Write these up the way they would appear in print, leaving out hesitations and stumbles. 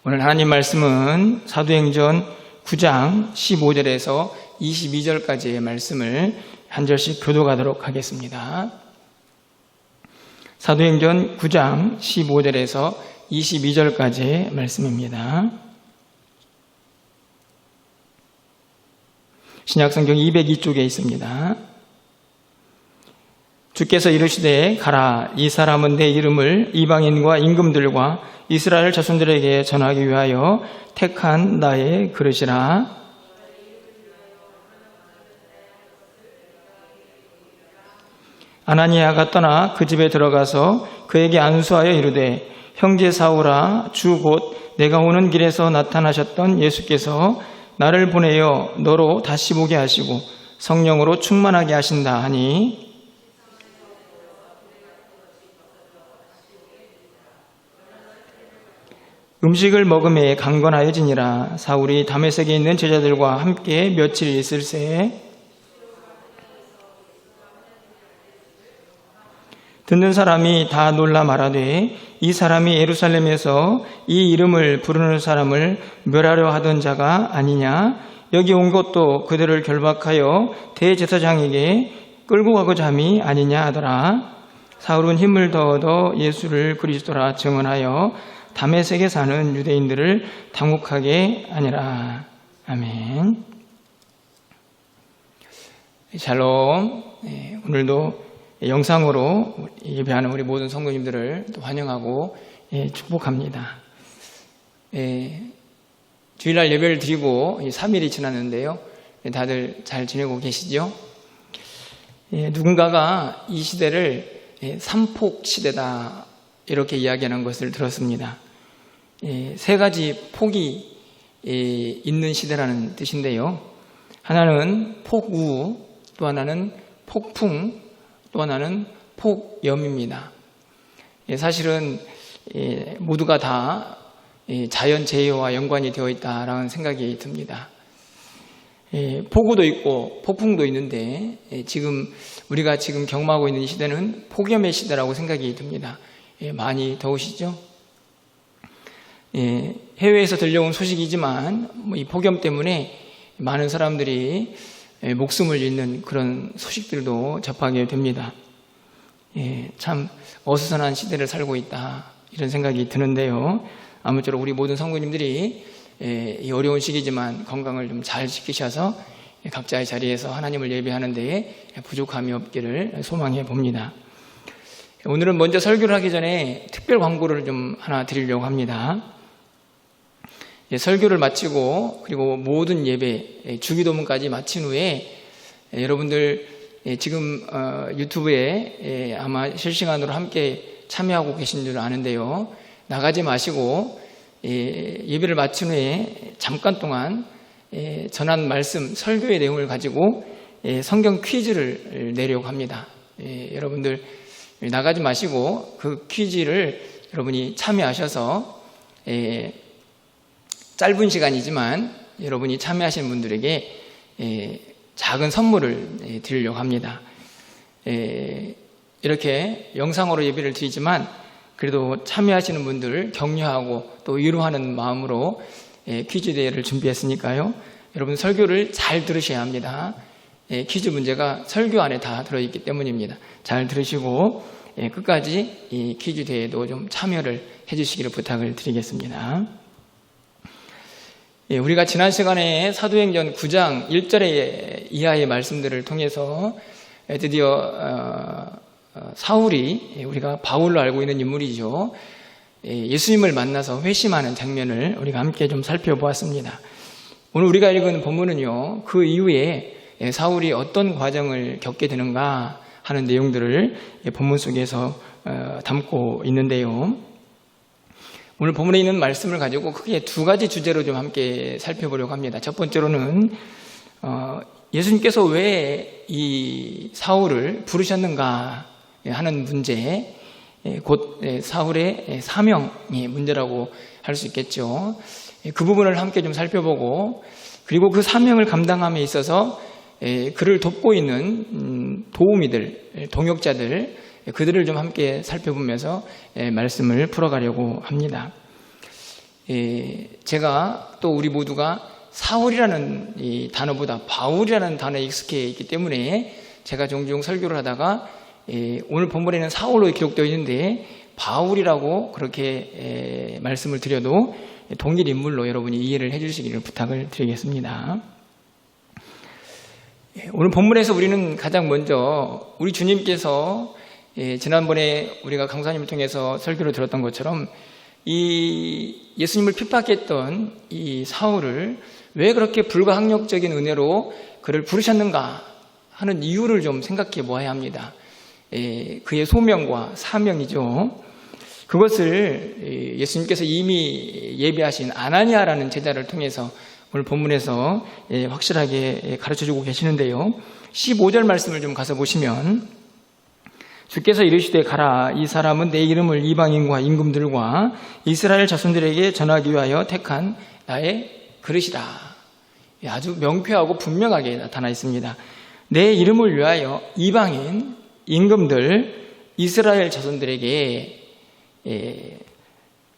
오늘 하나님 말씀은 사도행전 9장 15절에서 22절까지의 말씀을 한 절씩 교독하도록 하겠습니다. 사도행전 9장 15절에서 22절까지의 말씀입니다. 신약성경 202쪽에 있습니다. 주께서 이르시되 가라, 이 사람은 내 이름을 이방인과 임금들과 이스라엘 자손들에게 전하기 위하여 택한 나의 그릇이라. 아나니아가 떠나 그 집에 들어가서 그에게 안수하여 이르되, 형제 사울아, 주 곧 내가 오는 길에서 나타나셨던 예수께서 나를 보내어 너로 다시 보게 하시고 성령으로 충만하게 하신다 하니, 음식을 먹음에 강건하여지니라. 사울이 다메섹에 있는 제자들과 함께 며칠 있을새 듣는 사람이 다 놀라 말하되, 이 사람이 예루살렘에서 이 이름을 부르는 사람을 멸하려 하던 자가 아니냐? 여기 온 것도 그들을 결박하여 대제사장에게 끌고 가고자 함이 아니냐 하더라. 사울은 힘을 더 얻어 예수를 그리스도라 증언하여 다메섹에 사는 유대인들을 당혹하게 하니라. 아멘. 샬롬. 오늘도 영상으로 예배하는 우리 모든 성도님들을 또 환영하고 축복합니다. 주일날 예배를 드리고 3일이 지났는데요. 다들 잘 지내고 계시죠? 누군가가 이 시대를 삼폭 시대다 이렇게 이야기하는 것을 들었습니다. 세 가지 폭이 있는 시대라는 뜻인데요. 하나는 폭우, 또 하나는 폭풍, 또 하나는 폭염입니다. 사실은 모두가 다 자연재해와 연관이 되어 있다라는 생각이 듭니다. 폭우도 있고 폭풍도 있는데 우리가 지금 경험하고 있는 시대는 폭염의 시대라고 생각이 듭니다. 많이 더우시죠? 해외에서 들려온 소식이지만 이 폭염 때문에 많은 사람들이 목숨을 잃는 그런 소식들도 접하게 됩니다. 참 어수선한 시대를 살고 있다 이런 생각이 드는데요. 아무쪼록 우리 모든 성도님들이 이 어려운 시기지만 건강을 좀 잘 지키셔서 각자의 자리에서 하나님을 예배하는 데에 부족함이 없기를 소망해 봅니다. 오늘은 먼저 설교를 하기 전에 특별 광고를 좀 하나 드리려고 합니다. 설교를 마치고 그리고 모든 예배, 주기도문까지 마친 후에 여러분들 지금 유튜브에 아마 실시간으로 함께 참여하고 계신 줄 아는데요. 나가지 마시고 예배를 마친 후에 잠깐 동안 전한 말씀, 설교의 내용을 가지고 성경 퀴즈를 내려고 합니다. 여러분들 나가지 마시고 그 퀴즈를 여러분이 참여하셔서 짧은 시간이지만 여러분이 참여하신 분들에게 작은 선물을 드리려고 합니다. 이렇게 영상으로 예배를 드리지만 그래도 참여하시는 분들을 격려하고 또 위로하는 마음으로 퀴즈 대회를 준비했으니까요. 여러분 설교를 잘 들으셔야 합니다. 퀴즈 문제가 설교 안에 다 들어있기 때문입니다. 잘 들으시고 끝까지 이 퀴즈 대회도 좀 참여를 해주시기를 부탁을 드리겠습니다. 우리가 지난 시간에 사도행전 9장 1절의 이하의 말씀들을 통해서 드디어 사울이 우리가 바울로 알고 있는 인물이죠. 예수님을 만나서 회심하는 장면을 우리가 함께 좀 살펴보았습니다. 오늘 우리가 읽은 본문은요, 그 이후에 사울이 어떤 과정을 겪게 되는가 하는 내용들을 본문 속에서 담고 있는데요. 오늘 본문에 있는 말씀을 가지고 크게 두 가지 주제로 좀 함께 살펴보려고 합니다. 첫 번째로는 예수님께서 왜 이 사울을 부르셨는가 하는 문제, 곧 사울의 사명의 문제라고 할 수 있겠죠. 그 부분을 함께 좀 살펴보고, 그리고 그 사명을 감당함에 있어서 그를 돕고 있는 도우미들, 동역자들, 그들을 좀 함께 살펴보면서 말씀을 풀어가려고 합니다. 제가 또 우리 모두가 사울이라는 이 단어보다 바울이라는 단어에 익숙해 있기 때문에 제가 종종 설교를 하다가 오늘 본문에는 사울로 기록되어 있는데 바울이라고 그렇게 말씀을 드려도 동일 인물로 여러분이 이해를 해주시기를 부탁을 드리겠습니다. 오늘 본문에서 우리는 가장 먼저 우리 주님께서 지난번에 우리가 강사님을 통해서 설교를 들었던 것처럼 이 예수님을 핍박했던 이 사울을 왜 그렇게 불가항력적인 은혜로 그를 부르셨는가 하는 이유를 좀 생각해 보아야 합니다. 그의 소명과 사명이죠. 그것을 예수님께서 이미 예비하신 아나니아라는 제자를 통해서 오늘 본문에서 확실하게 가르쳐주고 계시는데요. 15절 말씀을 좀 가서 보시면 주께서 이르시되 가라 이 사람은 내 이름을 이방인과 임금들과 이스라엘 자손들에게 전하기 위하여 택한 나의 그릇이라. 아주 명쾌하고 분명하게 나타나 있습니다. 내 이름을 위하여 이방인, 임금들, 이스라엘 자손들에게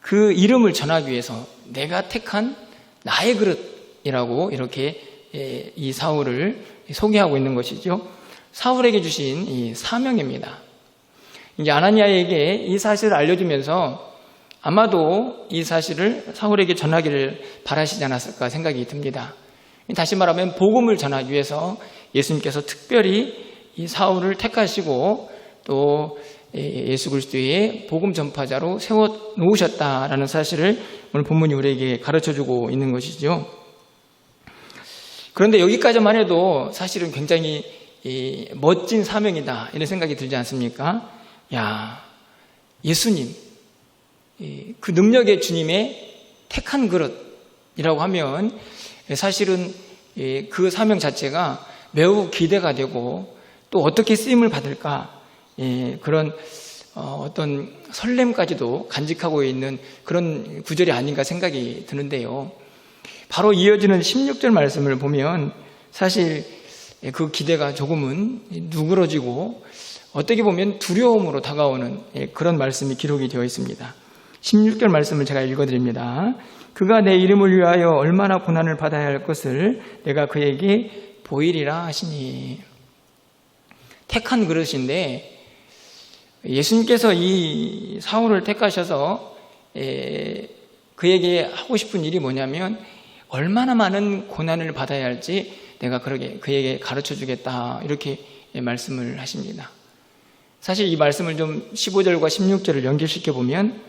그 이름을 전하기 위해서 내가 택한 나의 그릇이라고 이렇게 이 사울을 소개하고 있는 것이죠. 사울에게 주신 이 사명입니다. 이제 아나니아에게 이 사실을 알려주면서 아마도 이 사실을 사울에게 전하기를 바라시지 않았을까 생각이 듭니다. 다시 말하면 복음을 전하기 위해서 예수님께서 특별히 이 사울을 택하시고 또 예수 그리스도의 복음 전파자로 세워 놓으셨다라는 사실을 오늘 본문이 우리에게 가르쳐주고 있는 것이죠. 그런데 여기까지만 해도 사실은 굉장히 멋진 사명이다 이런 생각이 들지 않습니까? 야, 예수님, 그 능력의 주님의 택한 그릇이라고 하면 사실은 그 사명 자체가 매우 기대가 되고 또 어떻게 쓰임을 받을까 그런 어떤 설렘까지도 간직하고 있는 그런 구절이 아닌가 생각이 드는데요. 바로 이어지는 16절 말씀을 보면 사실 그 기대가 조금은 누그러지고 어떻게 보면 두려움으로 다가오는 그런 말씀이 기록이 되어 있습니다. 16절 말씀을 제가 읽어드립니다. 그가 내 이름을 위하여 얼마나 고난을 받아야 할 것을 내가 그에게 보이리라 하시니. 택한 그릇인데 예수님께서 이 사울을 택하셔서 그에게 하고 싶은 일이 뭐냐면 얼마나 많은 고난을 받아야 할지 내가 그에게 가르쳐 주겠다 이렇게 말씀을 하십니다. 사실 이 말씀을 좀 15절과 16절을 연결시켜 보면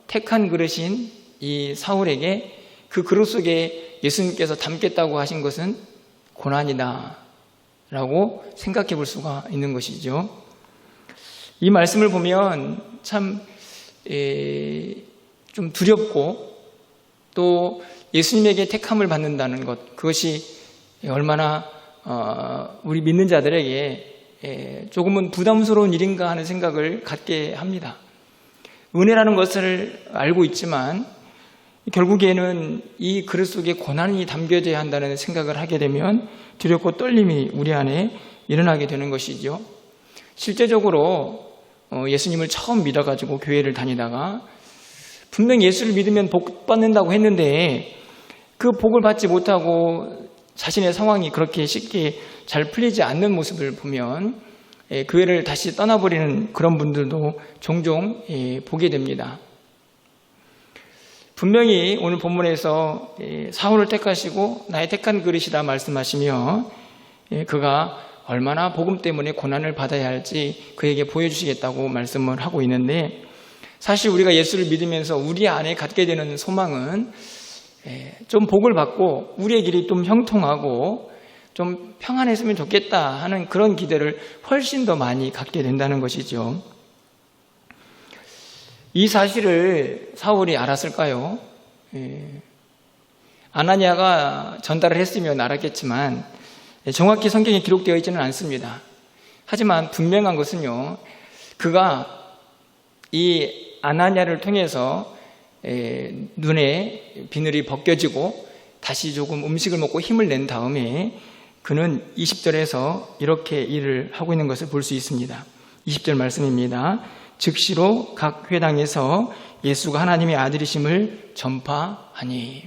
택한 그릇인 이 사울에게 그 그릇 속에 예수님께서 담겠다고 하신 것은 고난이다 라고 생각해 볼 수가 있는 것이죠. 이 말씀을 보면 참 좀 두렵고 또 예수님에게 택함을 받는다는 것, 그것이 얼마나 우리 믿는 자들에게 조금은 부담스러운 일인가 하는 생각을 갖게 합니다. 은혜라는 것을 알고 있지만 결국에는 이 그릇 속에 고난이 담겨져야 한다는 생각을 하게 되면 두렵고 떨림이 우리 안에 일어나게 되는 것이죠. 실제적으로 예수님을 처음 믿어가지고 교회를 다니다가 분명 예수를 믿으면 복 받는다고 했는데 그 복을 받지 못하고 자신의 상황이 그렇게 쉽게 잘 풀리지 않는 모습을 보면 교회를 다시 떠나버리는 그런 분들도 종종 보게 됩니다. 분명히 오늘 본문에서 사울을 택하시고 나의 택한 그릇이다 말씀하시며 그가 얼마나 복음 때문에 고난을 받아야 할지 그에게 보여주시겠다고 말씀을 하고 있는데 사실 우리가 예수를 믿으면서 우리 안에 갖게 되는 소망은 좀 복을 받고 우리의 길이 좀 형통하고 좀 평안했으면 좋겠다 하는 그런 기대를 훨씬 더 많이 갖게 된다는 것이죠. 이 사실을 사울이 알았을까요? 아나니아가 전달을 했으면 알았겠지만 정확히 성경에 기록되어 있지는 않습니다. 하지만 분명한 것은요, 그가 이 아나니아를 통해서 눈에 비늘이 벗겨지고 다시 조금 음식을 먹고 힘을 낸 다음에 그는 20절에서 이렇게 일을 하고 있는 것을 볼 수 있습니다. 20절 말씀입니다. 즉시로 각 회당에서 예수가 하나님의 아들이심을 전파하니.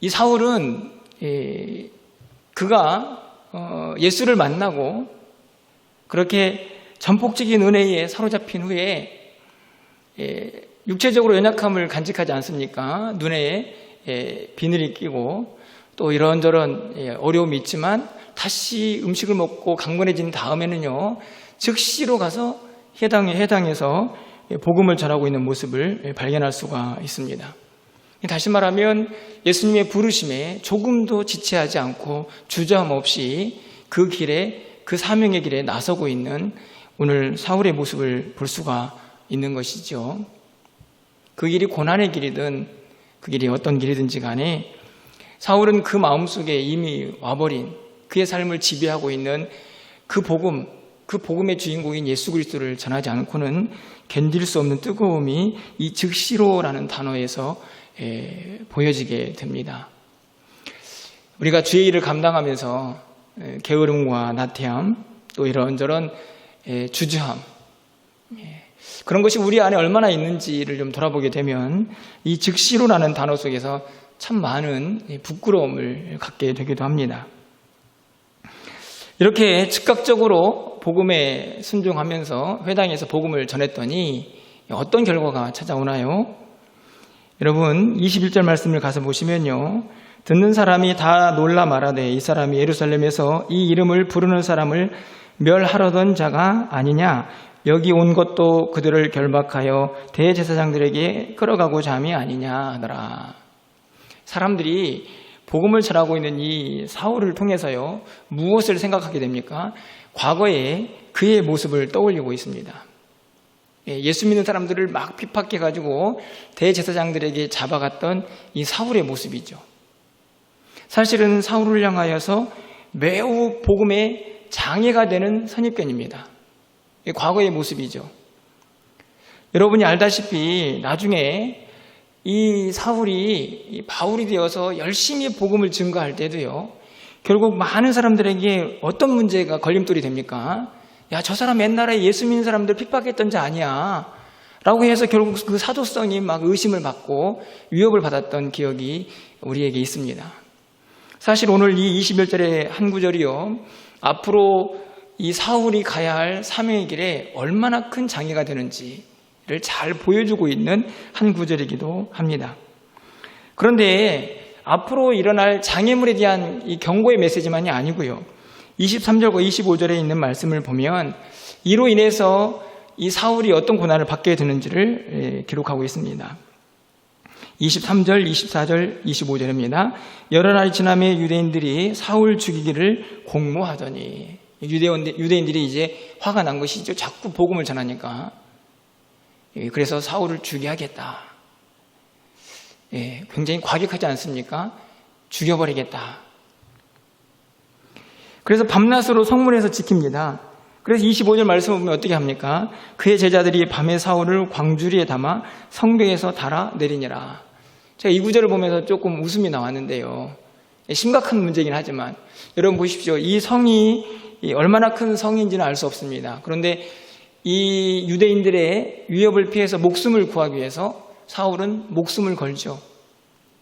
이 사울은 그가 예수를 만나고 그렇게 전폭적인 은혜에 사로잡힌 후에 육체적으로 연약함을 간직하지 않습니까? 눈에 비늘이 끼고 또 이런저런 어려움이 있지만 다시 음식을 먹고 강건해진 다음에는요, 즉시로 가서 해당에서 복음을 전하고 있는 모습을 발견할 수가 있습니다. 다시 말하면 예수님의 부르심에 조금도 지체하지 않고 주저함 없이 그 길에, 그 사명의 길에 나서고 있는 오늘 사울의 모습을 볼 수가 있는 것이죠. 그 길이 고난의 길이든 그 길이 어떤 길이든지 간에 사울은 그 마음속에 이미 와버린 그의 삶을 지배하고 있는 그 복음의 주인공인 예수 그리스도를 전하지 않고는 견딜 수 없는 뜨거움이 이 즉시로라는 단어에서 보여지게 됩니다. 우리가 주의 일을 감당하면서 게으름과 나태함, 또 이런저런 주저함, 그런 것이 우리 안에 얼마나 있는지를 좀 돌아보게 되면 이 즉시로라는 단어 속에서 참 많은 부끄러움을 갖게 되기도 합니다. 이렇게 즉각적으로 복음에 순종하면서 회당에서 복음을 전했더니 어떤 결과가 찾아오나요? 여러분 21절 말씀을 가서 보시면요, 듣는 사람이 다 놀라 말하되 이 사람이 예루살렘에서 이 이름을 부르는 사람을 멸하려던 자가 아니냐, 여기 온 것도 그들을 결박하여 대제사장들에게 끌어가고자 함이 아니냐 하더라. 사람들이 복음을 전하고 있는 이 사울을 통해서요, 무엇을 생각하게 됩니까? 과거에 그의 모습을 떠올리고 있습니다. 예수 믿는 사람들을 막 핍박해가지고 대제사장들에게 잡아갔던 이 사울의 모습이죠. 사실은 사울을 향하여서 매우 복음에 장애가 되는 선입견입니다. 과거의 모습이죠. 여러분이 알다시피 나중에 이 사울이 바울이 되어서 열심히 복음을 증거할 때도요, 결국 많은 사람들에게 어떤 문제가 걸림돌이 됩니까? 야, 저 사람 옛날에 예수 믿는 사람들 핍박했던 자 아니야 라고 해서 결국 그 사도성이 막 의심을 받고 위협을 받았던 기억이 우리에게 있습니다. 사실 오늘 이 21절의 한 구절이요, 앞으로 이 사울이 가야 할 사명의 길에 얼마나 큰 장애가 되는지를 잘 보여주고 있는 한 구절이기도 합니다. 그런데 앞으로 일어날 장애물에 대한 이 경고의 메시지만이 아니고요, 23절과 25절에 있는 말씀을 보면 이로 인해서 이 사울이 어떤 고난을 받게 되는지를 기록하고 있습니다. 23절, 24절, 25절입니다. 여러 날이 지남에 유대인들이 사울 죽이기를 공모하더니, 유대인들이 이제 화가 난 것이죠. 자꾸 복음을 전하니까. 그래서 사울을 죽여야겠다. 굉장히 과격하지 않습니까? 죽여버리겠다. 그래서 밤낮으로 성문에서 지킵니다. 그래서 25절 말씀을 보면 어떻게 합니까? 그의 제자들이 밤에 사울을 광주리에 담아 성벽에서 달아 내리니라. 제가 이 구절을 보면서 조금 웃음이 나왔는데요, 심각한 문제이긴 하지만 여러분 보십시오. 이 성이 얼마나 큰 성인지는 알 수 없습니다. 그런데 이 유대인들의 위협을 피해서 목숨을 구하기 위해서 사울은 목숨을 걸죠.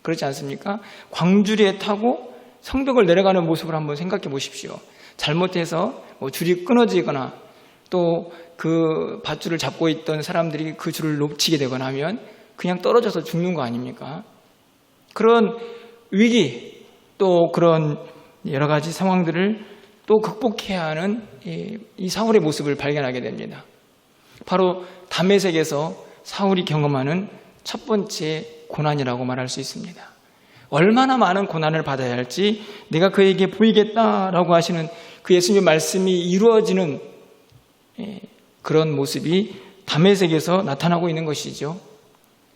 그렇지 않습니까? 광주리에 타고 성벽을 내려가는 모습을 한번 생각해 보십시오. 잘못해서 줄이 끊어지거나 또 그 밧줄을 잡고 있던 사람들이 그 줄을 놓치게 되거나 하면 그냥 떨어져서 죽는 거 아닙니까? 그런 위기, 또 그런 여러 가지 상황들을 또 극복해야 하는 이 사울의 모습을 발견하게 됩니다. 바로 다메섹에서 사울이 경험하는 첫 번째 고난이라고 말할 수 있습니다. 얼마나 많은 고난을 받아야 할지 내가 그에게 보이겠다라고 하시는 그 예수님의 말씀이 이루어지는 그런 모습이 다메섹에서 나타나고 있는 것이죠.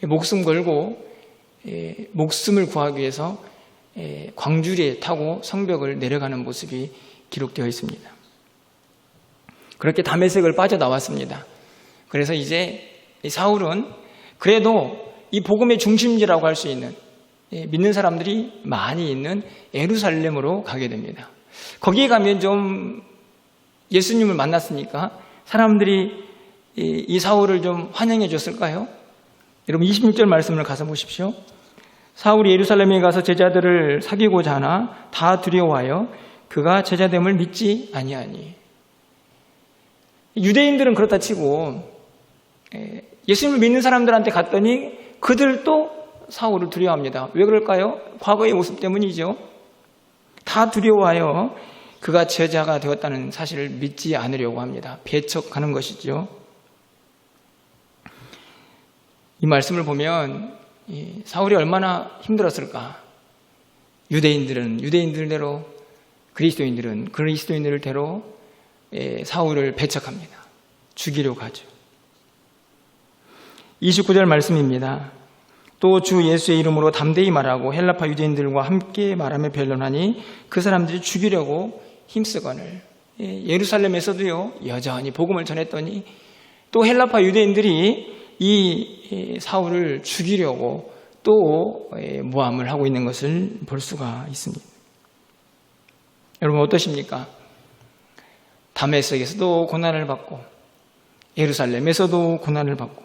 목숨 걸고 목숨을 구하기 위해서 광주리에 타고 성벽을 내려가는 모습이 기록되어 있습니다. 그렇게 다메섹을 빠져나왔습니다. 그래서 이제 사울은 그래도 이 복음의 중심지라고 할 수 있는, 믿는 사람들이 많이 있는 예루살렘으로 가게 됩니다. 거기에 가면 좀 예수님을 만났으니까 사람들이 이 사울을 좀 환영해 줬을까요? 여러분 26절 말씀을 가서 보십시오. 사울이 예루살렘에 가서 제자들을 사귀고자 하나 다 두려워하여 그가 제자됨을 믿지 아니하니. 유대인들은 그렇다 치고 예수님을 믿는 사람들한테 갔더니 그들도 사울을 두려워합니다. 왜 그럴까요? 과거의 모습 때문이죠. 다 두려워하여 그가 제자가 되었다는 사실을 믿지 않으려고 합니다. 배척하는 것이죠. 이 말씀을 보면 사울이 얼마나 힘들었을까? 유대인들은 유대인들대로, 그리스도인들은 그리스도인들대로 사울을 배척합니다. 죽이려고 하죠. 29절 말씀입니다. 또 주 예수의 이름으로 담대히 말하고 헬라파 유대인들과 함께 말하며 변론하니 그 사람들이 죽이려고 힘쓰거늘. 예루살렘에서도요 여전히 복음을 전했더니 또 헬라파 유대인들이 이 사울을 죽이려고 또 모함을 하고 있는 것을 볼 수가 있습니다. 여러분 어떠십니까? 다메섹에서도 고난을 받고 예루살렘에서도 고난을 받고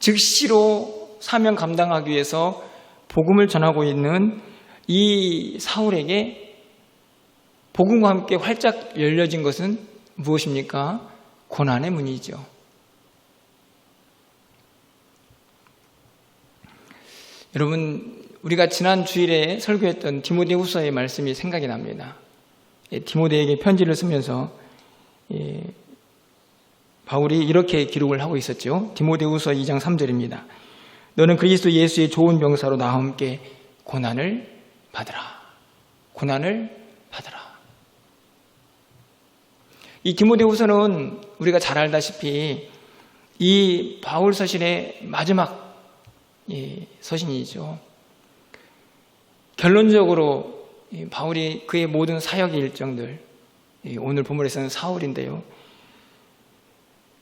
즉시로 사명 감당하기 위해서 복음을 전하고 있는 이 사울에게 복음과 함께 활짝 열려진 것은 무엇입니까? 고난의 문이죠. 여러분 우리가 지난 주일에 설교했던 디모데후서의 말씀이 생각이 납니다. 디모데에게 편지를 쓰면서 바울이 이렇게 기록을 하고 있었죠. 디모데후서 2장 3절입니다. 너는 그리스도 예수의 좋은 병사로 나와 함께 고난을 받으라. 고난을 받으라. 이 디모데후서는 우리가 잘 알다시피 이 바울 서신의 마지막 서신이죠. 결론적으로 바울이 그의 모든 사역의 일정들, 오늘 본문에서는 사울인데요.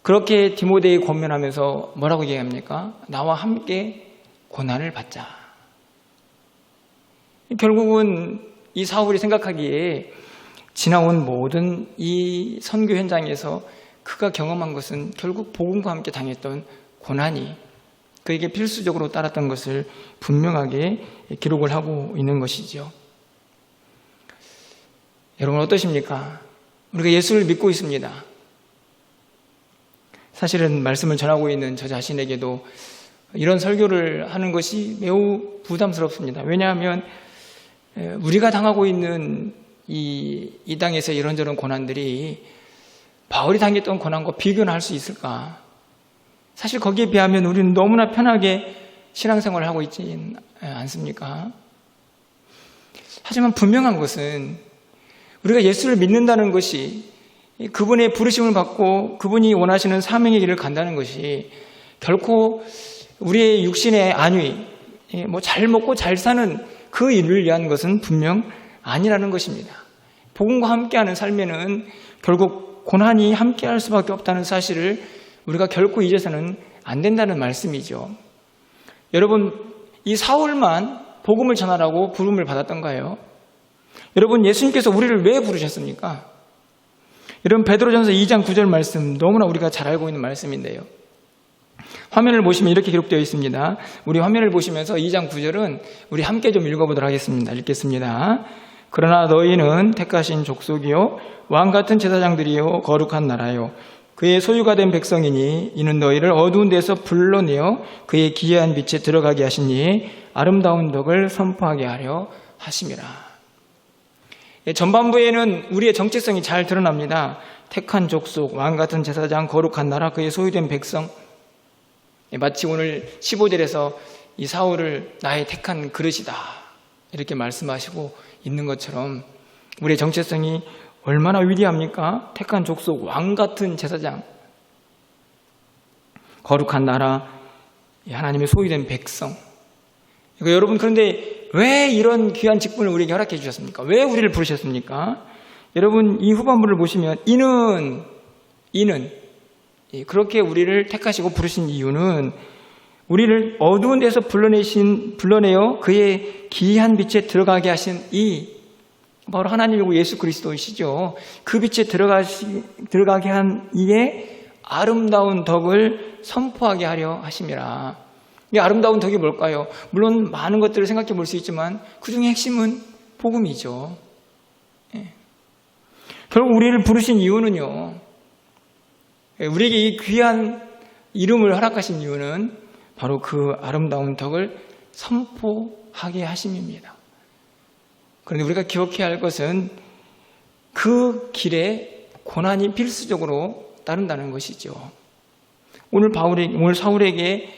그렇게 디모데에 권면하면서 뭐라고 얘기합니까? 나와 함께 고난을 받자. 결국은 이 사울이 생각하기에 지나온 모든 이 선교 현장에서 그가 경험한 것은 결국 복음과 함께 당했던 고난이 그에게 필수적으로 따랐던 것을 분명하게 기록을 하고 있는 것이죠. 여러분 어떠십니까? 우리가 예수를 믿고 있습니다. 사실은 말씀을 전하고 있는 저 자신에게도 이런 설교를 하는 것이 매우 부담스럽습니다. 왜냐하면 우리가 당하고 있는 이 땅에서 이런저런 고난들이 바울이 당했던 고난과 비교는 할 수 있을까? 사실 거기에 비하면 우리는 너무나 편하게 신앙생활을 하고 있지 않습니까? 하지만 분명한 것은 우리가 예수를 믿는다는 것이 그분의 부르심을 받고 그분이 원하시는 사명의 길을 간다는 것이 결코 우리의 육신의 안위, 잘 먹고 잘 사는 그 일을 위한 것은 분명 아니라는 것입니다. 복음과 함께하는 삶에는 결국 고난이 함께할 수밖에 없다는 사실을 우리가 결코 잊어서는 안 된다는 말씀이죠. 여러분, 이 사울만 복음을 전하라고 부름을 받았던가요? 여러분, 예수님께서 우리를 왜 부르셨습니까? 여러분, 베드로전서 2장 9절 말씀 너무나 우리가 잘 알고 있는 말씀인데요. 화면을 보시면 이렇게 기록되어 있습니다. 우리 화면을 보시면서 2장 9절은 우리 함께 좀 읽어보도록 하겠습니다. 읽겠습니다. 그러나 너희는 택하신 족속이요 왕같은 제사장들이요 거룩한 나라요 그의 소유가 된 백성이니 이는 너희를 어두운 데서 불러내어 그의 기이한 빛에 들어가게 하시니 아름다운 덕을 선포하게 하려 하심이라. 전반부에는 우리의 정체성이 잘 드러납니다. 택한 족속, 왕같은 제사장, 거룩한 나라, 그의 소유된 백성. 마치 오늘 15절에서 이 사울을 나의 택한 그릇이다 이렇게 말씀하시고 있는 것처럼 우리의 정체성이 얼마나 위대합니까? 택한 족속, 왕같은 제사장, 거룩한 나라, 하나님의 소유된 백성. 여러분, 그런데 왜 이런 귀한 직분을 우리에게 허락해 주셨습니까? 왜 우리를 부르셨습니까? 여러분, 이 후반부를 보시면 이는 그렇게 우리를 택하시고 부르신 이유는 우리를 어두운 데서 불러내어 그의 기이한 빛에 들어가게 하신 바로 하나님이고 예수 그리스도이시죠. 그 빛에 들어가게 한 이의 아름다운 덕을 선포하게 하려 하심이라. 이 아름다운 덕이 뭘까요? 물론 많은 것들을 생각해 볼 수 있지만 그 중에 핵심은 복음이죠. 결국 우리를 부르신 이유는요, 우리에게 이 귀한 이름을 허락하신 이유는 바로 그 아름다운 덕을 선포하게 하심입니다. 그런데 우리가 기억해야 할 것은 그 길에 고난이 필수적으로 따른다는 것이죠. 오늘 사울에게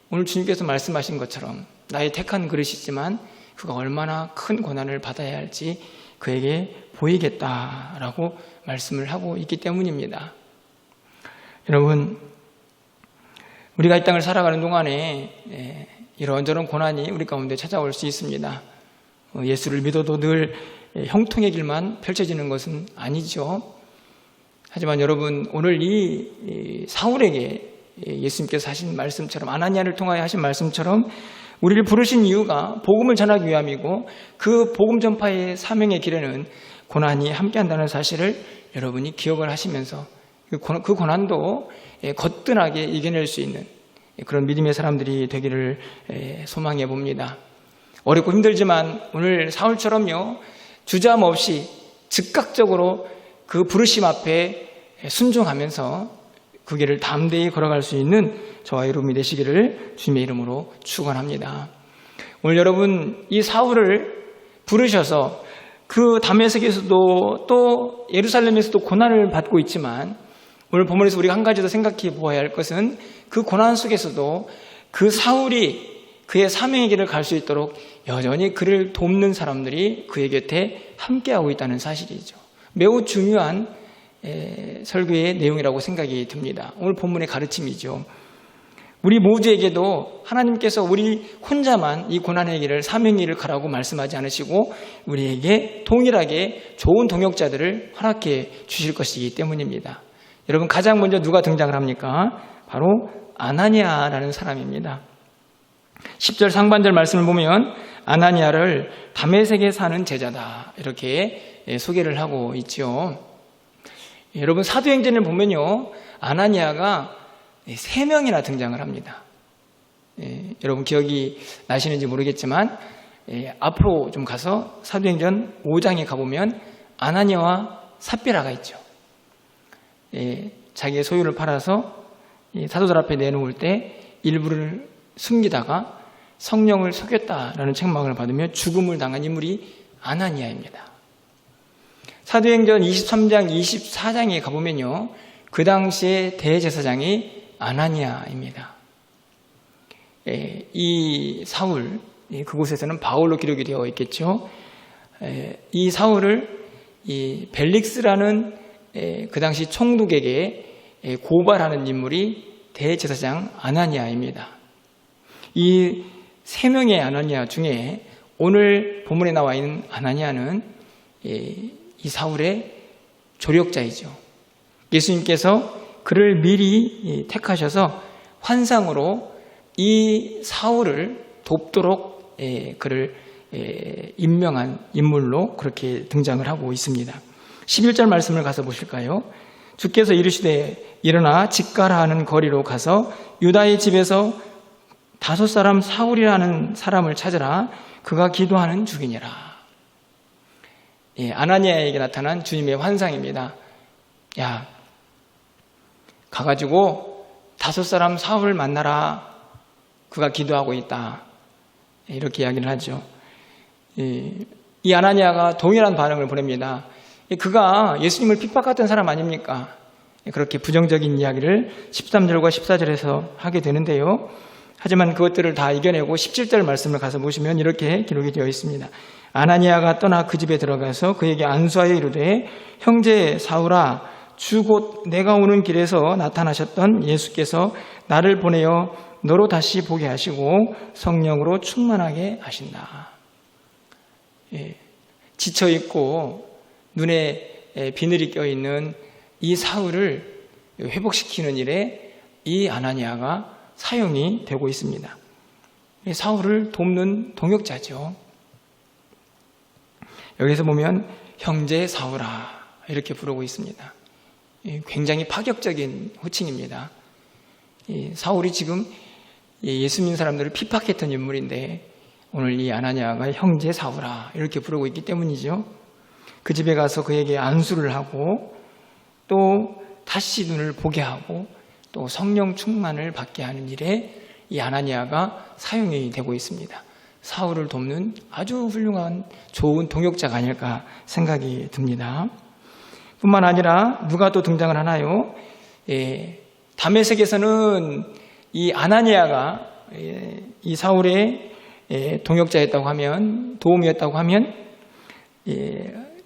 오늘 주님께서 말씀하신 것처럼 나의 택한 그릇이지만 그가 얼마나 큰 고난을 받아야 할지 그에게 보이겠다라고 말씀을 하고 있기 때문입니다. 여러분, 우리가 이 땅을 살아가는 동안에 이런저런 고난이 우리 가운데 찾아올 수 있습니다. 예수를 믿어도 늘 형통의 길만 펼쳐지는 것은 아니죠. 하지만 여러분, 오늘 이 사울에게 예수님께서 하신 말씀처럼, 아나니아를 통하여 하신 말씀처럼 우리를 부르신 이유가 복음을 전하기 위함이고, 그 복음 전파의 사명의 길에는 고난이 함께한다는 사실을 여러분이 기억을 하시면서 그 고난도 거뜬하게 이겨낼 수 있는 그런 믿음의 사람들이 되기를 소망해 봅니다. 어렵고 힘들지만 오늘 사울처럼요, 주저함 없이 즉각적으로 그 부르심 앞에 순종하면서 그 길을 담대히 걸어갈 수 있는 저와 여러분이 되시기를 주님의 이름으로 축원합니다. 오늘 여러분, 이 사울을 부르셔서 그 다메섹에서도 또 예루살렘에서도 고난을 받고 있지만, 오늘 본문에서 우리가 한 가지 더 생각해 보아야 할 것은 그 고난 속에서도 그 사울이 그의 사명의 길을 갈 수 있도록 여전히 그를 돕는 사람들이 그의 곁에 함께하고 있다는 사실이죠. 매우 중요한 설교의 내용이라고 생각이 듭니다. 오늘 본문의 가르침이죠. 우리 모두에게도 하나님께서 우리 혼자만 이 고난의 길을, 사명의 길을 가라고 말씀하지 않으시고 우리에게 동일하게 좋은 동역자들을 허락해 주실 것이기 때문입니다. 여러분, 가장 먼저 누가 등장을 합니까? 바로 아나니아라는 사람입니다. 10절 상반절 말씀을 보면 아나니아를 다메섹에 사는 제자다, 이렇게 소개를 하고 있죠. 여러분, 사도행전을 보면요, 아나니아가 3명이나 등장을 합니다. 여러분 기억이 나시는지 모르겠지만 앞으로 좀 가서 사도행전 5장에 가보면 아나니아와 삽비라가 있죠. 자기의 소유를 팔아서 사도들 앞에 내놓을 때 일부를 숨기다가 성령을 속였다라는 책망을 받으며 죽음을 당한 인물이 아나니아입니다. 사도행전 23장, 24장에 가보면요, 그 당시에 대제사장이 아나니아입니다. 이 사울, 그곳에서는 바울로 기록이 되어 있겠죠. 이 사울을 이 벨릭스라는 그 당시 총독에게 고발하는 인물이 대제사장 아나니아입니다. 이 3명의 아나니아 중에 오늘 본문에 나와 있는 아나니아는 이 사울의 조력자이죠. 예수님께서 그를 미리 택하셔서 환상으로 이 사울을 돕도록 그를 임명한 인물로 그렇게 등장을 하고 있습니다. 11절 말씀을 가서 보실까요? 주께서 이르시되 일어나 직가라 하는 거리로 가서 유다의 집에서 5 사람 사울이라는 사람을 찾으라. 그가 기도하는 중이니라. 아나니아에게 나타난 주님의 환상입니다. 야, 가가지고 5 사람 사울을 만나라. 그가 기도하고 있다. 이렇게 이야기를 하죠. 이 아나니아가 동일한 반응을 보냅니다. 그가 예수님을 핍박했던 사람 아닙니까? 그렇게 부정적인 이야기를 13절과 14절에서 하게 되는데요. 하지만 그것들을 다 이겨내고 17절 말씀을 가서 보시면 이렇게 기록이 되어 있습니다. 아나니아가 떠나 그 집에 들어가서 그에게 안수하여 이르되 형제 사울아, 주 곧 내가 오는 길에서 나타나셨던 예수께서 나를 보내어 너로 다시 보게 하시고 성령으로 충만하게 하신다. 지쳐있고 눈에 비늘이 껴있는 이 사울을 회복시키는 일에 이 아나니아가 사용이 되고 있습니다. 사울을 돕는 동역자죠. 여기서 보면 형제 사울아 이렇게 부르고 있습니다. 굉장히 파격적인 호칭입니다. 사울이 지금 예수 믿는 사람들을 핍박했던 인물인데 오늘 이 아나니아가 형제 사울아 이렇게 부르고 있기 때문이죠. 그 집에 가서 그에게 안수를 하고 또 다시 눈을 보게 하고 또 성령 충만을 받게 하는 일에 이 아나니아가 사용이 되고 있습니다. 사울을 돕는 아주 훌륭한 좋은 동역자가 아닐까 생각이 듭니다. 뿐만 아니라 누가 또 등장을 하나요? 다메섹에서는 이 아나니아가 이 사울의 동역자였다고 하면, 도움이었다고 하면,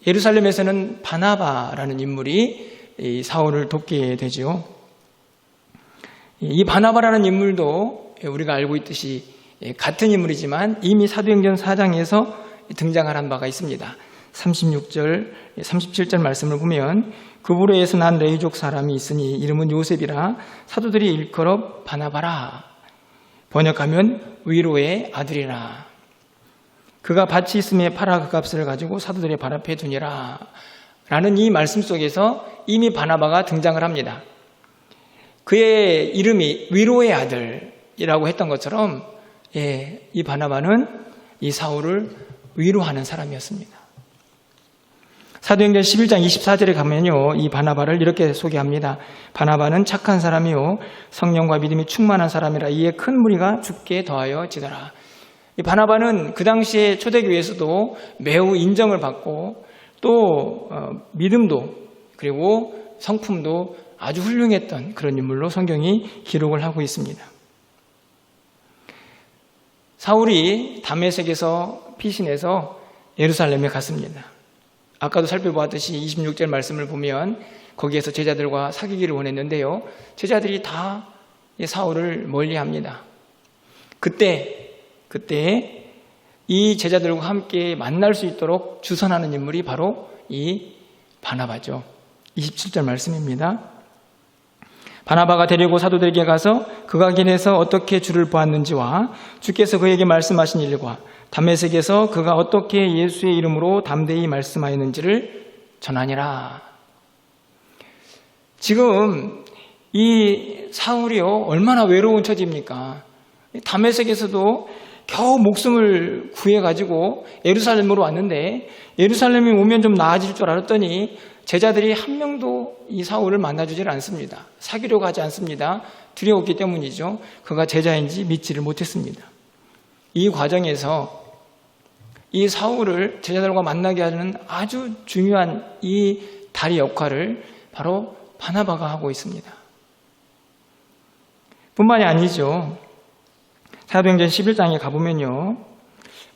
예루살렘에서는 바나바라는 인물이 이 사울을 돕게 되죠. 이 바나바라는 인물도 우리가 알고 있듯이 같은 인물이지만 이미 사도행전 4장에서 등장을 한 바가 있습니다. 36절, 37절 말씀을 보면 그부로에서 난 레위족 사람이 있으니 이름은 요셉이라 사도들이 일컬어 바나바라. 번역하면 위로의 아들이라. 그가 밭이 있음에 팔아 그 값을 가지고 사도들의 발 앞에 두니라. 라는 이 말씀 속에서 이미 바나바가 등장을 합니다. 그의 이름이 위로의 아들이라고 했던 것처럼 이 바나바는 이 사울을 위로하는 사람이었습니다. 사도행전 11장 24절에 가면요, 이 바나바를 이렇게 소개합니다. 바나바는 착한 사람이요 성령과 믿음이 충만한 사람이라 이에 큰 무리가 죽게 더하여 지더라. 이 바나바는 그 당시에 초대교회에서도 매우 인정을 받고 또 믿음도 그리고 성품도 아주 훌륭했던 그런 인물로 성경이 기록을 하고 있습니다. 사울이 다메섹에서 피신해서 예루살렘에 갔습니다. 아까도 살펴보았듯이 26절 말씀을 보면 거기에서 제자들과 사귀기를 원했는데요. 제자들이 다 사울을 멀리합니다. 그때 이 제자들과 함께 만날 수 있도록 주선하는 인물이 바로 이 바나바죠. 27절 말씀입니다. 바나바가 데리고 사도들에게 가서 그가 길에서 어떻게 주를 보았는지와 주께서 그에게 말씀하신 일과 다메섹에서 그가 어떻게 예수의 이름으로 담대히 말씀하였는지를 전하니라. 지금 이 사울이요 얼마나 외로운 처지입니까? 다메섹에서도 겨우 목숨을 구해가지고 예루살렘으로 왔는데 예루살렘에 오면 좀 나아질 줄 알았더니 제자들이 한 명도 이 사울을 만나주질 않습니다. 사귀려고 하지 않습니다. 두려웠기 때문이죠. 그가 제자인지 믿지를 못했습니다. 이 과정에서 이 사울을 제자들과 만나게 하는 아주 중요한 이 다리 역할을 바로 바나바가 하고 있습니다. 뿐만이 아니죠. 사도행전 11장에 가보면요.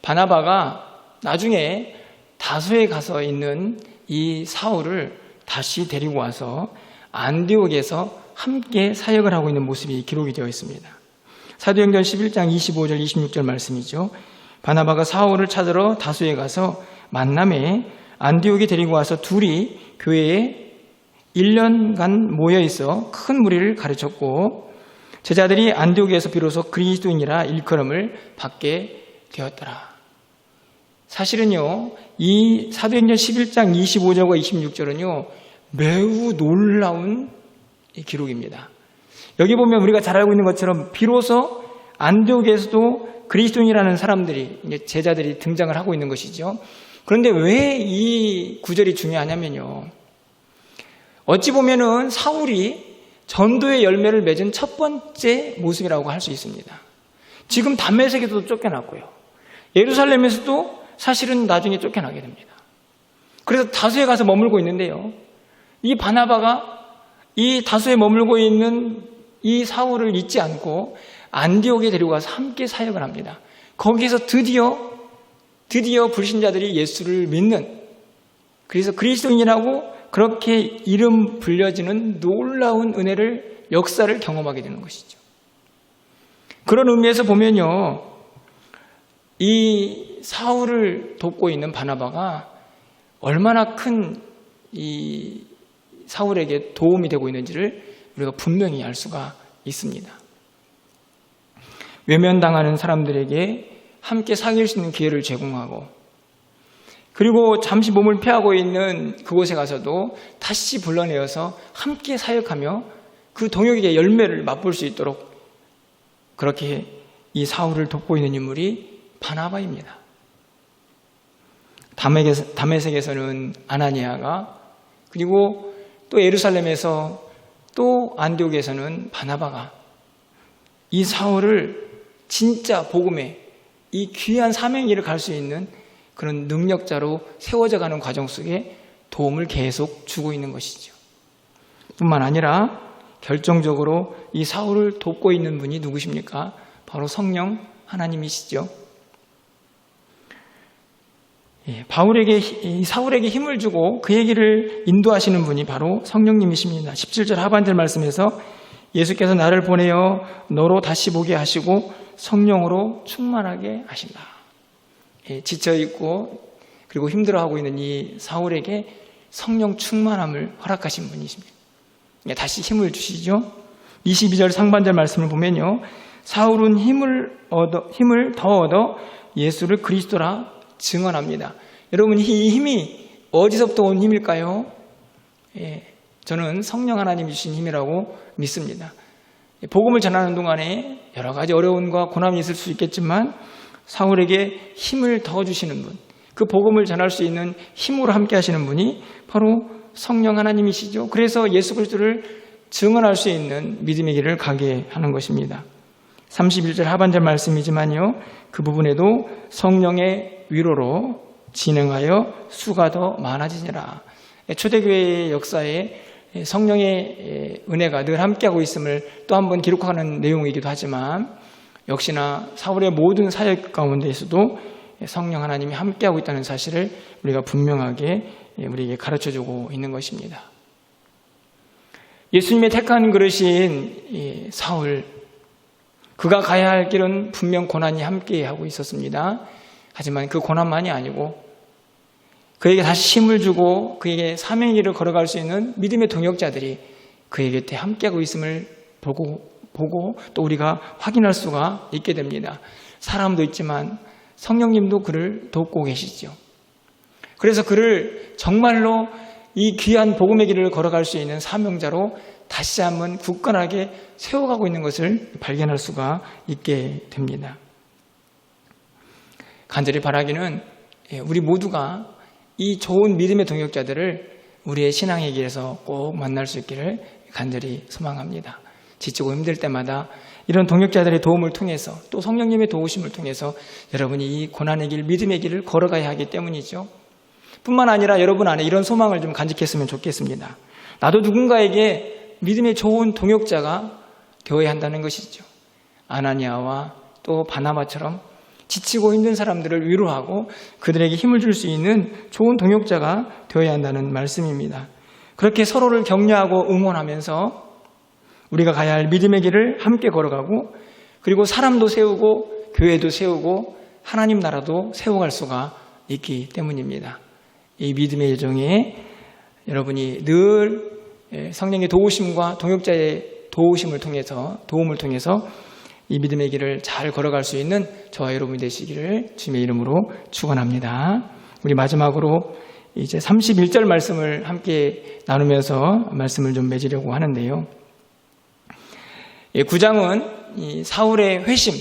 바나바가 나중에 다소에 가서 있는 이 사울을 다시 데리고 와서 안디옥에서 함께 사역을 하고 있는 모습이 기록이 되어 있습니다. 사도행전 11장 25절 26절 말씀이죠. 바나바가 사울을 찾으러 다소에 가서 만남에 안디옥에 데리고 와서 둘이 교회에 1년간 모여 있어 큰 무리를 가르쳤고 제자들이 안디옥에서 비로소 그리스도인이라 일컬음을 받게 되었더라. 사실은요, 이 사도행전 11장 25절과 26절은요, 매우 놀라운 기록입니다. 여기 보면 우리가 잘 알고 있는 것처럼 비로소 안디옥에서도 그리스도인이라는 사람들이, 제자들이 등장을 하고 있는 것이죠. 그런데 왜 이 구절이 중요하냐면요. 어찌 보면은 사울이 전도의 열매를 맺은 첫 번째 모습이라고 할 수 있습니다. 지금 다메섹에서도 쫓겨났고요. 예루살렘에서도 사실은 나중에 쫓겨나게 됩니다. 그래서 다소에 가서 머물고 있는데요. 이 바나바가 이 다소에 머물고 있는 이 사울을 잊지 않고 안디옥에 데리고 가서 함께 사역을 합니다. 거기에서 드디어 불신자들이 예수를 믿는, 그래서 그리스도인이라고 그렇게 이름 불려지는 놀라운 은혜를, 역사를 경험하게 되는 것이죠. 그런 의미에서 보면요, 이 사울을 돕고 있는 바나바가 얼마나 큰 이 사울에게 도움이 되고 있는지를 우리가 분명히 알 수가 있습니다. 외면당하는 사람들에게 함께 사귈 수 있는 기회를 제공하고, 그리고 잠시 몸을 피하고 있는 그곳에 가서도 다시 불러내어서 함께 사역하며 그 동역의 열매를 맛볼 수 있도록 그렇게 이 사울을 돕고 있는 인물이 바나바입니다. 다메섹에서는 아나니아가, 그리고 또 예루살렘에서 또 안디옥에서는 바나바가 이 사울을 진짜 복음의 이 귀한 사명 일을 갈 수 있는 그런 능력자로 세워져 가는 과정 속에 도움을 계속 주고 있는 것이죠. 뿐만 아니라 결정적으로 이 사울을 돕고 있는 분이 누구십니까? 바로 성령 하나님이시죠. 사울에게 힘을 주고 그의 길을 인도하시는 분이 바로 성령님이십니다. 17절 하반절 말씀에서 예수께서 나를 보내어 너로 다시 보게 하시고 성령으로 충만하게 하신다. 지쳐있고 그리고 힘들어하고 있는 이 사울에게 성령 충만함을 허락하신 분이십니다. 다시 힘을 주시죠. 22절 상반절 말씀을 보면요, 사울은 힘을 더 얻어 예수를 그리스도라 증언합니다. 여러분, 이 힘이 어디서부터 온 힘일까요? 저는 성령 하나님이 주신 힘이라고 믿습니다. 복음을 전하는 동안에 여러 가지 어려움과 고난이 있을 수 있겠지만 사울에게 힘을 더 주시는 분, 그 복음을 전할 수 있는 힘으로 함께 하시는 분이 바로 성령 하나님이시죠. 그래서 예수 그리스도를 증언할 수 있는 믿음의 길을 가게 하는 것입니다. 31절 하반절 말씀이지만요, 그 부분에도 성령의 위로로 진행하여 수가 더 많아지니라. 초대교회의 역사에 성령의 은혜가 늘 함께하고 있음을 또 한 번 기록하는 내용이기도 하지만, 역시나 사울의 모든 사역 가운데에서도 성령 하나님이 함께하고 있다는 사실을 우리가 분명하게 우리에게 가르쳐주고 있는 것입니다. 예수님의 택한 그릇인 사울, 그가 가야 할 길은 분명 고난이 함께하고 있었습니다. 하지만 그 고난만이 아니고 그에게 다시 힘을 주고 그에게 사명의 길을 걸어갈 수 있는 믿음의 동역자들이 그의 곁에 함께하고 있음을 보고 또 우리가 확인할 수가 있게 됩니다. 사람도 있지만 성령님도 그를 돕고 계시죠. 그래서 그를 정말로 이 귀한 복음의 길을 걸어갈 수 있는 사명자로 다시 한번 굳건하게 세워가고 있는 것을 발견할 수가 있게 됩니다. 간절히 바라기는 우리 모두가 이 좋은 믿음의 동역자들을 우리의 신앙의 길에서 꼭 만날 수 있기를 간절히 소망합니다. 지치고 힘들 때마다 이런 동역자들의 도움을 통해서 또 성령님의 도우심을 통해서 여러분이 이 고난의 길, 믿음의 길을 걸어가야 하기 때문이죠. 뿐만 아니라 여러분 안에 이런 소망을 좀 간직했으면 좋겠습니다. 나도 누군가에게 믿음의 좋은 동역자가 되어야 한다는 것이죠. 아나니아와 또 바나바처럼 지치고 힘든 사람들을 위로하고 그들에게 힘을 줄 수 있는 좋은 동역자가 되어야 한다는 말씀입니다. 그렇게 서로를 격려하고 응원하면서 우리가 가야 할 믿음의 길을 함께 걸어가고, 그리고 사람도 세우고 교회도 세우고 하나님 나라도 세워갈 수가 있기 때문입니다. 이 믿음의 여정에 여러분이 늘 성령의 도우심과 동역자의 도움을 통해서 이 믿음의 길을 잘 걸어갈 수 있는 저와 여러분이 되시기를 주님의 이름으로 축원합니다. 우리 마지막으로 이제 31절 말씀을 함께 나누면서 말씀을 좀 맺으려고 하는데요. 9장은 이 사울의 회심,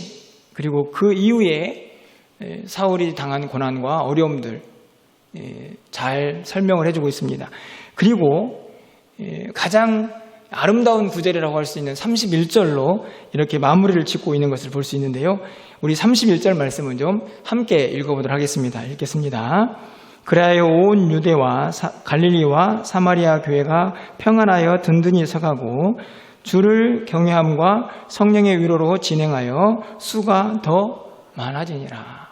그리고 그 이후에 사울이 당한 고난과 어려움들 잘 설명을 해주고 있습니다. 그리고 가장 아름다운 구절이라고 할 수 있는 31절로 이렇게 마무리를 짓고 있는 것을 볼 수 있는데요. 우리 31절 말씀은 좀 함께 읽어보도록 하겠습니다. 읽겠습니다. 그리하여 온 유대와 갈릴리와 사마리아 교회가 평안하여 든든히 서가고 주를 경외함과 성령의 위로로 진행하여 수가 더 많아지니라.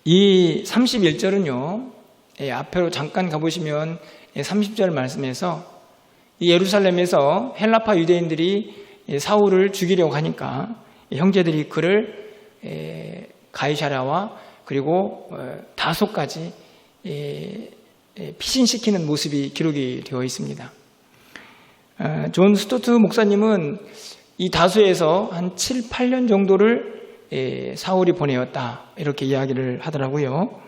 이 31절은요, 앞으로 잠깐 가보시면 30절 말씀에서 예루살렘에서 헬라파 유대인들이 사울을 죽이려고 하니까 형제들이 그를 가이사랴와 그리고 다소까지 피신시키는 모습이 기록이 되어 있습니다. 존 스토트 목사님은 이 다소에서 한 7, 8년 정도를 사울이 보내었다. 이렇게 이야기를 하더라고요.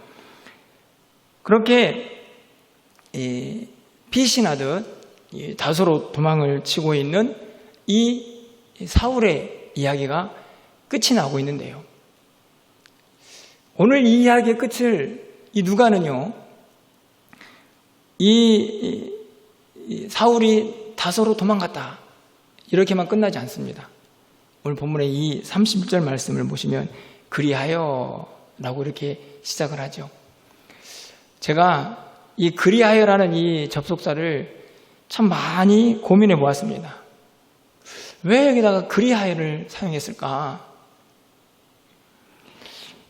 그렇게 피신하듯 다소로 도망을 치고 있는 이 사울의 이야기가 끝이 나고 있는데요. 오늘 이 이야기의 끝을 이 누가는요, 이 사울이 다소로 도망갔다 이렇게만 끝나지 않습니다. 오늘 본문의 이 31절 말씀을 보시면 그리하여 라고 이렇게 시작을 하죠. 제가 이 그리하여라는 이 접속사를 참 많이 고민해 보았습니다. 왜 여기다가 그리하여를 사용했을까?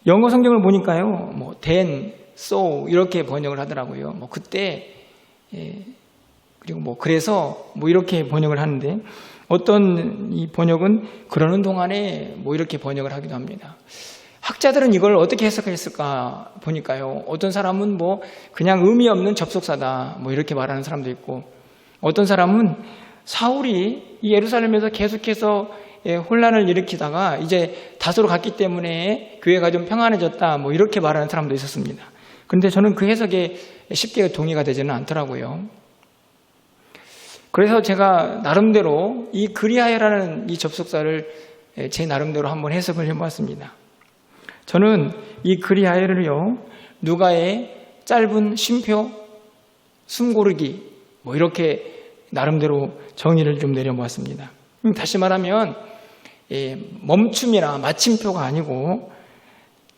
영어 성경을 보니까요, then, so 이렇게 번역을 하더라고요. 그때, 그리고 그래서 이렇게 번역을 하는데, 어떤 이 번역은 그러는 동안에 이렇게 번역을 하기도 합니다. 학자들은 이걸 어떻게 해석했을까 보니까요, 어떤 사람은 그냥 의미 없는 접속사다 이렇게 말하는 사람도 있고, 어떤 사람은 사울이 이 예루살렘에서 계속해서 혼란을 일으키다가 이제 다소로 갔기 때문에 교회가 좀 평안해졌다 이렇게 말하는 사람도 있었습니다. 그런데 저는 그 해석에 쉽게 동의가 되지는 않더라고요. 그래서 제가 나름대로 이 그리하여라는 이 접속사를 제 나름대로 한번 해석을 해보았습니다. 저는 이 그리하여를요, 누가의 짧은 쉼표, 숨고르기 이렇게 나름대로 정의를 좀 내려보았습니다. 다시 말하면 멈춤이나 마침표가 아니고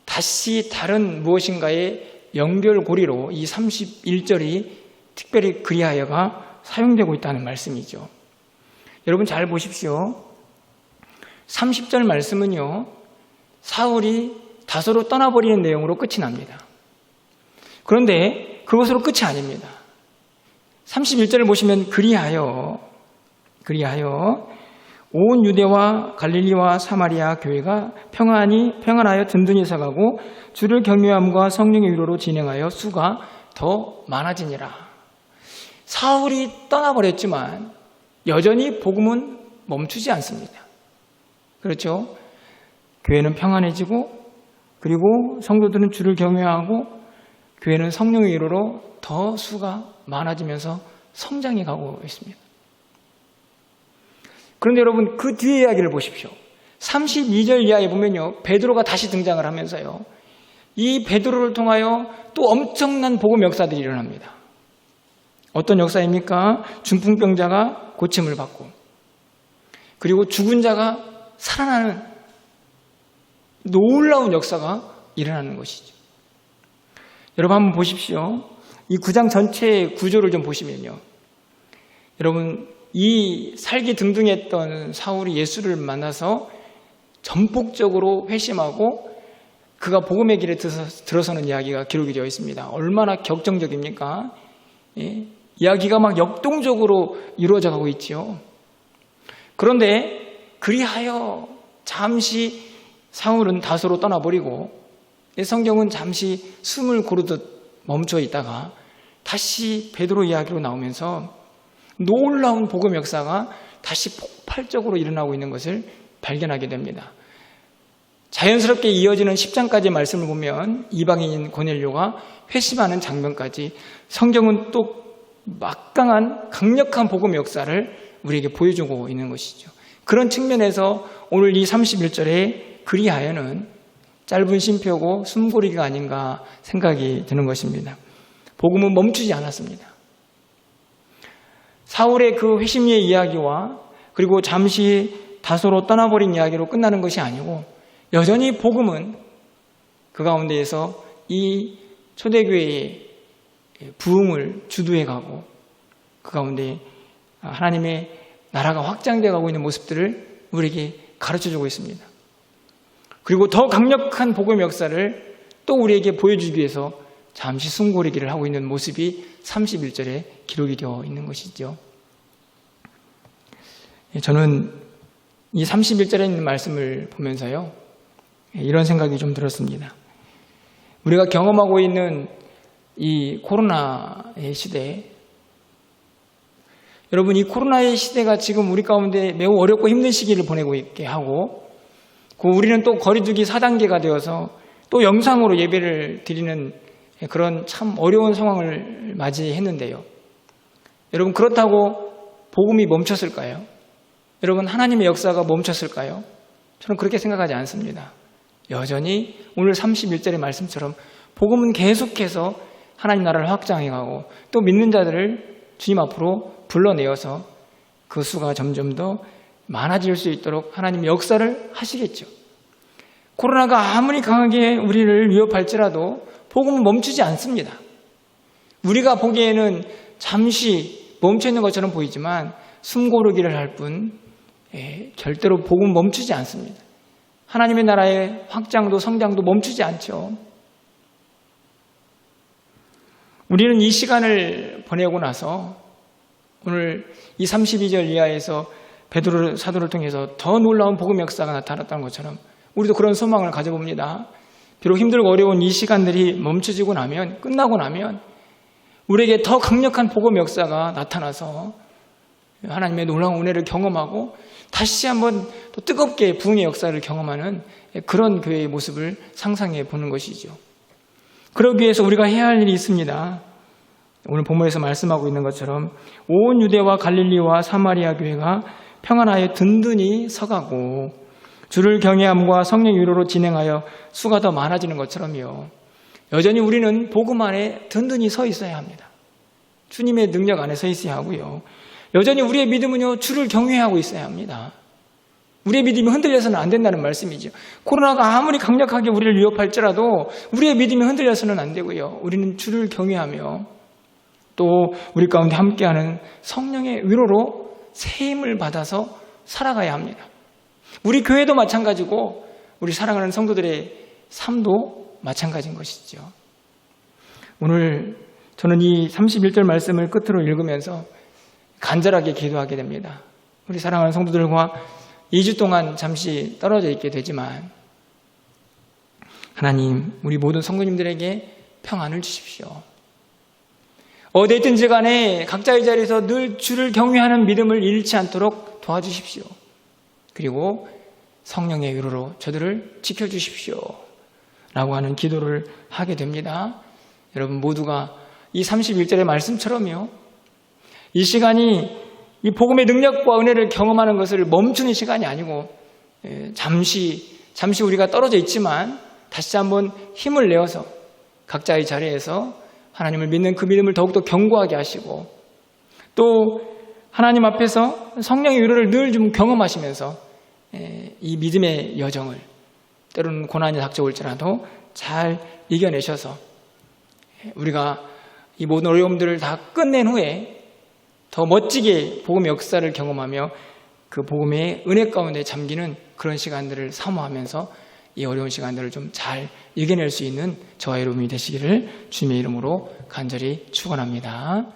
다시 다른 무엇인가의 연결고리로 이 31절이 특별히 그리하여가 사용되고 있다는 말씀이죠. 여러분 잘 보십시오. 30절 말씀은요, 사울이 다소로 떠나버리는 내용으로 끝이 납니다. 그런데 그것으로 끝이 아닙니다. 31절을 보시면 그리하여 온 유대와 갈릴리와 사마리아 교회가 평안하여 든든히 서가고 주를 경외함과 성령의 위로로 진행하여 수가 더 많아지니라. 사울이 떠나버렸지만 여전히 복음은 멈추지 않습니다. 그렇죠? 교회는 평안해지고, 그리고 성도들은 주를 경외하고, 교회는 성령의 위로로 더 수가 많아지면서 성장해 가고 있습니다. 그런데 여러분, 그 뒤에 이야기를 보십시오. 32절 이하에 보면요, 베드로가 다시 등장을 하면서요, 이 베드로를 통하여 또 엄청난 복음 역사들이 일어납니다. 어떤 역사입니까? 중풍병자가 고침을 받고, 그리고 죽은 자가 살아나는 놀라운 역사가 일어나는 것이죠. 여러분 한번 보십시오. 이 9장 전체의 구조를 좀 보시면요, 여러분 이 살기 등등했던 사울이 예수를 만나서 전폭적으로 회심하고 그가 복음의 길에 들어서는 이야기가 기록이 되어 있습니다. 얼마나 격정적입니까? 예? 이야기가 막 역동적으로 이루어져 가고 있지요. 그런데 그리하여 잠시 사울은 다소로 떠나버리고 성경은 잠시 숨을 고르듯 멈춰 있다가 다시 베드로 이야기로 나오면서 놀라운 복음 역사가 다시 폭발적으로 일어나고 있는 것을 발견하게 됩니다. 자연스럽게 이어지는 10장까지의 말씀을 보면 이방인인 고넬료가 회심하는 장면까지 성경은 또 막강한 강력한 복음 역사를 우리에게 보여주고 있는 것이죠. 그런 측면에서 오늘 이 31절에 그리하여는 짧은 쉼표고 숨고르기가 아닌가 생각이 드는 것입니다. 복음은 멈추지 않았습니다. 사울의 그 회심의 이야기와 그리고 잠시 다소로 떠나버린 이야기로 끝나는 것이 아니고 여전히 복음은 그 가운데에서 이 초대교회의 부흥을 주도해 가고 그 가운데 하나님의 나라가 확장되어 가고 있는 모습들을 우리에게 가르쳐주고 있습니다. 그리고 더 강력한 복음 역사를 또 우리에게 보여주기 위해서 잠시 숨고르기를 하고 있는 모습이 31절에 기록이 되어 있는 것이죠. 저는 이 31절에 있는 말씀을 보면서요, 이런 생각이 좀 들었습니다. 우리가 경험하고 있는 이 코로나의 시대, 여러분 이 코로나의 시대가 지금 우리 가운데 매우 어렵고 힘든 시기를 보내고 있게 하고 우리는 또 거리두기 4단계가 되어서 또 영상으로 예배를 드리는 그런 참 어려운 상황을 맞이했는데요. 여러분, 그렇다고 복음이 멈췄을까요? 여러분, 하나님의 역사가 멈췄을까요? 저는 그렇게 생각하지 않습니다. 여전히 오늘 31절의 말씀처럼 복음은 계속해서 하나님 나라를 확장해가고 또 믿는 자들을 주님 앞으로 불러내어서 그 수가 점점 더 많아질 수 있도록 하나님의 역사를 하시겠죠. 코로나가 아무리 강하게 우리를 위협할지라도 복음은 멈추지 않습니다. 우리가 보기에는 잠시 멈춰있는 것처럼 보이지만 숨고르기를 할 뿐 절대로 복음은 멈추지 않습니다. 하나님의 나라의 확장도 성장도 멈추지 않죠. 우리는 이 시간을 보내고 나서 오늘 이 32절 이하에서 베드로 사도를 통해서 더 놀라운 복음 역사가 나타났다는 것처럼 우리도 그런 소망을 가져봅니다. 비록 힘들고 어려운 이 시간들이 멈춰지고 나면, 끝나고 나면 우리에게 더 강력한 복음 역사가 나타나서 하나님의 놀라운 은혜를 경험하고 다시 한번 또 뜨겁게 부흥의 역사를 경험하는 그런 교회의 모습을 상상해 보는 것이죠. 그러기 위해서 우리가 해야 할 일이 있습니다. 오늘 본문에서 말씀하고 있는 것처럼 온 유대와 갈릴리와 사마리아 교회가 평안하여 든든히 서가고 주를 경외함과 성령 위로로 진행하여 수가 더 많아지는 것처럼요. 여전히 우리는 복음 안에 든든히 서 있어야 합니다. 주님의 능력 안에 서 있어야 하고요. 여전히 우리의 믿음은요, 주를 경외하고 있어야 합니다. 우리의 믿음이 흔들려서는 안 된다는 말씀이죠. 코로나가 아무리 강력하게 우리를 위협할지라도 우리의 믿음이 흔들려서는 안 되고요. 우리는 주를 경외하며 또 우리 가운데 함께하는 성령의 위로로 세임을 받아서 살아가야 합니다. 우리 교회도 마찬가지고 우리 사랑하는 성도들의 삶도 마찬가지인 것이죠. 오늘 저는 이 31절 말씀을 끝으로 읽으면서 간절하게 기도하게 됩니다. 우리 사랑하는 성도들과 2주 동안 잠시 떨어져 있게 되지만 하나님, 우리 모든 성도님들에게 평안을 주십시오. 어디에 있든지 간에 각자의 자리에서 늘 주를 경외하는 믿음을 잃지 않도록 도와주십시오. 그리고 성령의 위로로 저들을 지켜주십시오. 라고 하는 기도를 하게 됩니다. 여러분 모두가 이 31절의 말씀처럼요, 이 시간이 이 복음의 능력과 은혜를 경험하는 것을 멈추는 시간이 아니고 잠시 우리가 떨어져 있지만 다시 한번 힘을 내어서 각자의 자리에서 하나님을 믿는 그 믿음을 더욱더 견고하게 하시고 또 하나님 앞에서 성령의 위로를 늘 좀 경험하시면서 이 믿음의 여정을 때로는 고난이 닥쳐올지라도 잘 이겨내셔서 우리가 이 모든 어려움들을 다 끝낸 후에 더 멋지게 복음의 역사를 경험하며 그 복음의 은혜 가운데 잠기는 그런 시간들을 사모하면서 이 어려운 시간들을 좀 잘 이겨낼 수 있는 저와 여러분이 되시기를 주님의 이름으로 간절히 축원합니다.